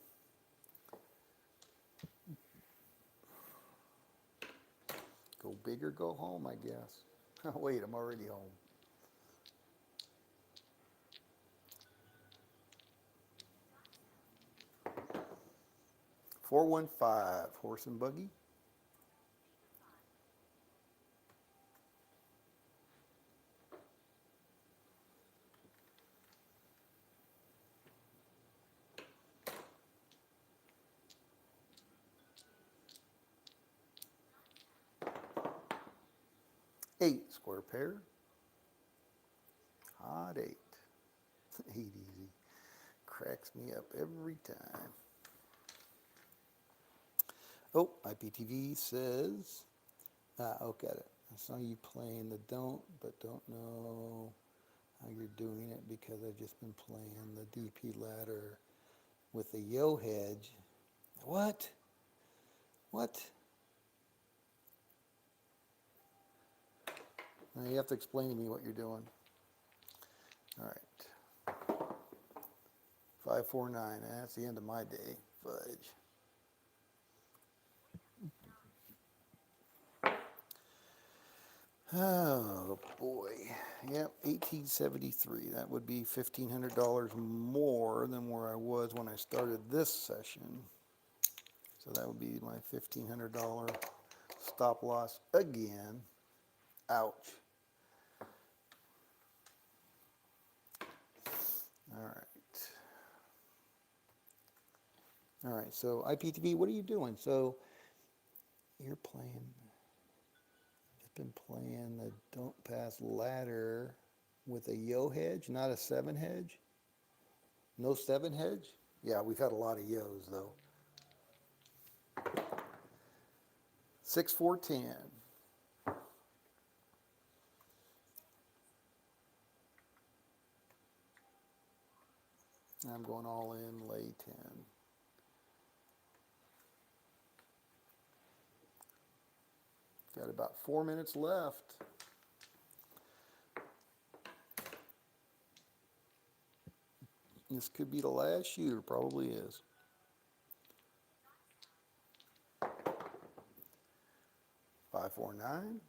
Go big or go home, I guess. Oh, wait, I'm already home. $415, horse and buggy. Eight, square pair. Hot 8. 8 easy. Cracks me up every time. Oh, IPTV says, okay, I saw you playing the don't, but don't know how you're doing it because I've just been playing the DP ladder with the yo hedge. What? What? Now you have to explain to me what you're doing. All right. 549. That's the end of my day. Fudge. Oh boy. Yep, 1873. That would be $1,500 more than where I was when I started this session. So that would be my $1,500 stop loss again. Ouch. All right. All right, so IPTV, what are you doing? So you're playing, just been playing the don't pass ladder with a yo hedge, not a 7 hedge? No 7 hedge? Yeah, we've had a lot of yos though. 6, 4, 10. I'm going all in, lay 10. Got about 4 minutes left. This could be the last shooter, probably is. Five, 4, 9.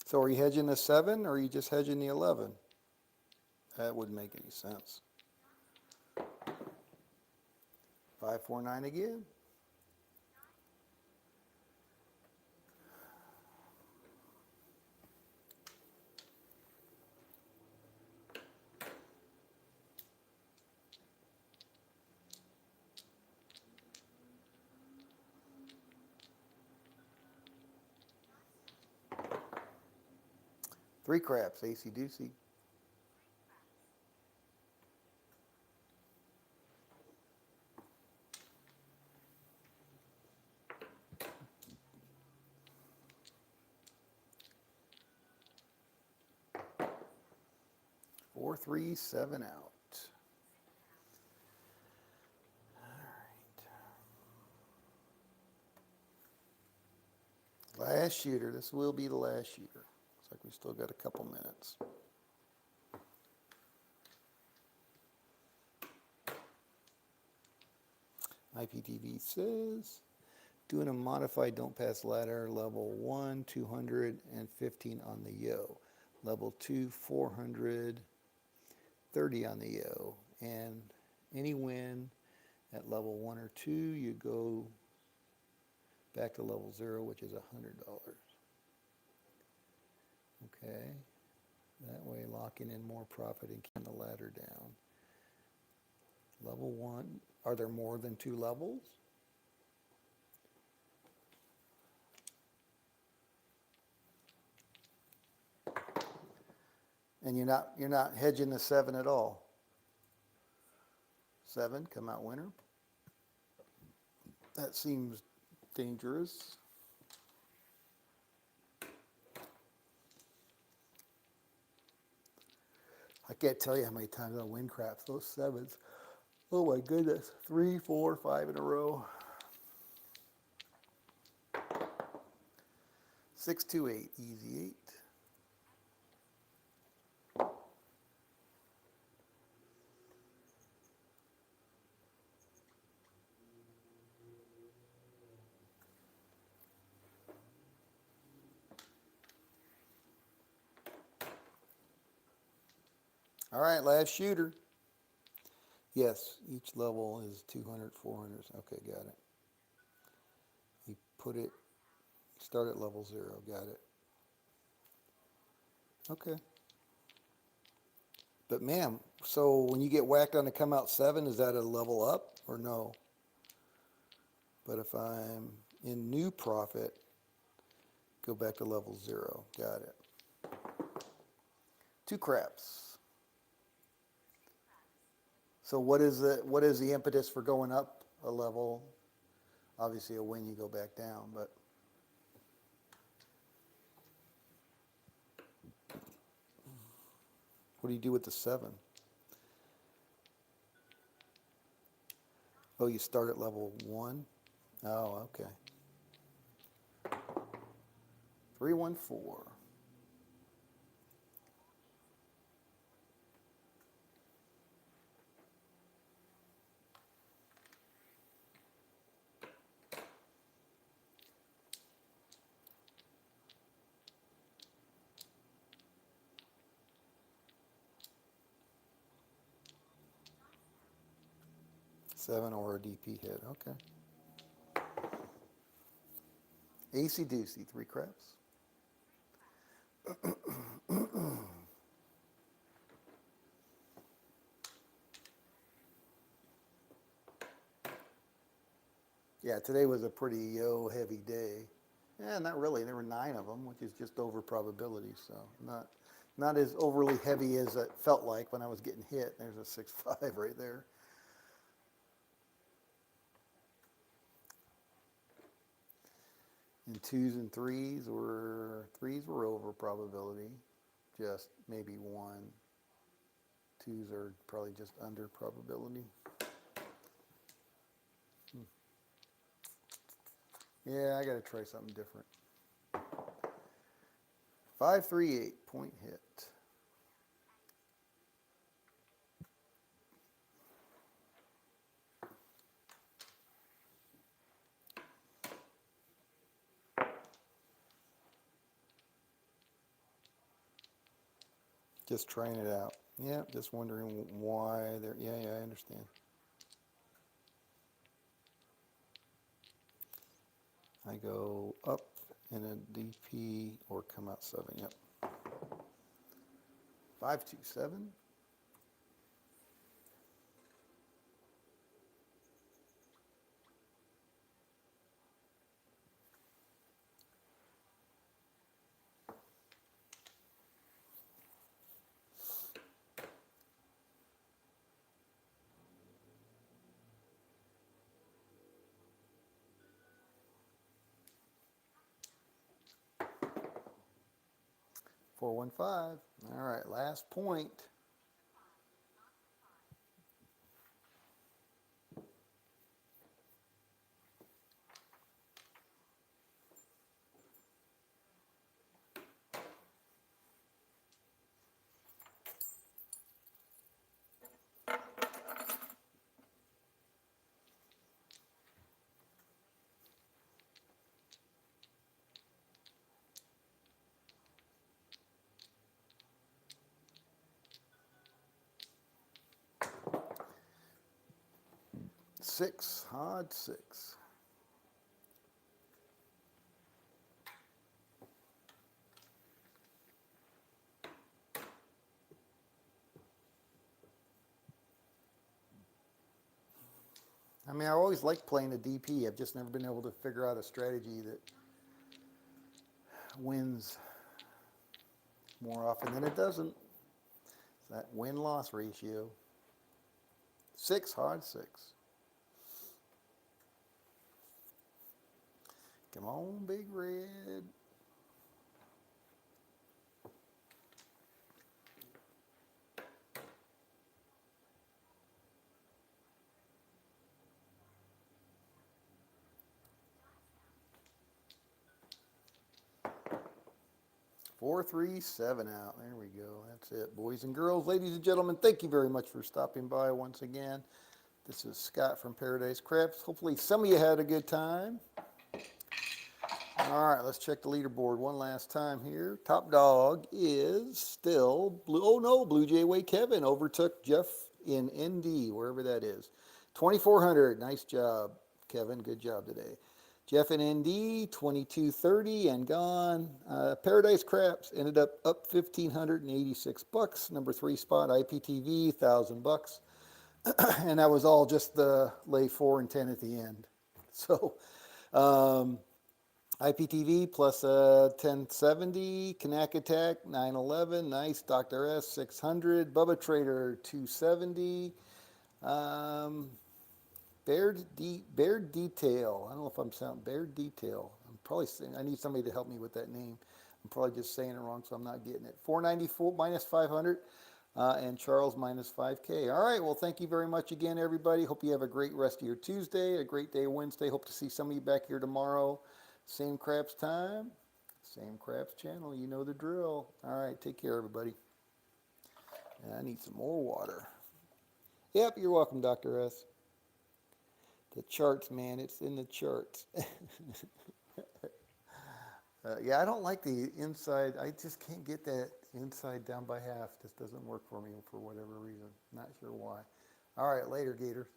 So are you hedging the 7 or are you just hedging the 11? That wouldn't make any sense. 5, 4, 9 again. Three craps, AC doocy. 4, 3, 7 out. All right. Last shooter. This will be the last shooter. Looks like we still got a couple minutes. IPTV says, doing a modified don't pass ladder, level 1, 215 on the yo. Level 2, 430 on the yo. And any win at level 1 or 2, you go back to level 0, which is $100. Okay. That way, locking in more profit and keeping the ladder down. Level 1, are there more than 2 levels? And you're not hedging the 7 at all. 7, come out winner. That seems dangerous. I can't tell you how many times I win craps, those 7s. Oh my goodness, 3, 4, 5 in a row. 6, 2, 8, easy 8. All right, last shooter. Yes, each level is 200, 400. Okay, got it. You put it, start at level 0, got it. Okay. But ma'am, so when you get whacked on the come out 7, is that a level up or no? But if I'm in new profit, go back to level 0, got it. 2 craps. So what is the impetus for going up a level? Obviously a win, you go back down, but what do you do with the 7? Oh, you start at level 1? Oh, okay. 314. Seven or a DP hit. Okay. AC Doocy, 3 craps. Yeah, today was a pretty yo heavy day. Yeah, not really. There were 9 of them, which is just over probability. So not as overly heavy as it felt like when I was getting hit. There's a 6-5 right there. And 2s and 3s were over probability, just maybe 1. 2s are probably just under probability. Yeah, I got to try something different. 538 point hit. Just trying it out. Yeah, just wondering why they're. Yeah, I understand. I go up in a DP or come out 7. Yep. 527. Four, 1, 5. All right, last point. 6, odd 6. I mean, I always like playing a DP. I've just never been able to figure out a strategy that wins more often than it doesn't. It's that win-loss ratio. 6, hard 6. Come on, Big Red. Four, three, 7 out. There we go. That's it, boys and girls. Ladies and gentlemen, thank you very much for stopping by once again. This is Scott from Paradise Craps. Hopefully some of you had a good time. All right, let's check the leaderboard one last time here. Top dog is still Blue. Oh no, Blue Jay Way Kevin overtook Jeff in ND, wherever that is. 2,400. Nice job, Kevin. Good job today. Jeff in ND, 2230 and gone. Paradise Craps ended up 1,586 bucks. Number 3 spot, IPTV, $1,000 and that was all just the lay 4 and 10 at the end. So IPTV plus 1070, Knack Attack 911, nice. Dr. S 600, Bubba Trader 270, Baird Detail. I don't know if I'm sounding Baird Detail. I'm probably saying I need somebody to help me with that name. I'm probably just saying it wrong, so I'm not getting it. 494 minus 500. And Charles minus 5K. All right, well, thank you very much again, everybody. Hope you have a great rest of your Tuesday, a great day Wednesday. Hope to see some of you back here tomorrow. Same Craps time, same Craps channel. You know the drill. All right, take care, everybody. And I need some more water. Yep, you're welcome, Dr. S. The charts, man, it's in the charts. Yeah, I don't like the inside. I just can't get that inside down by half. Just doesn't work for me for whatever reason. Not sure why. All right, later, Gators.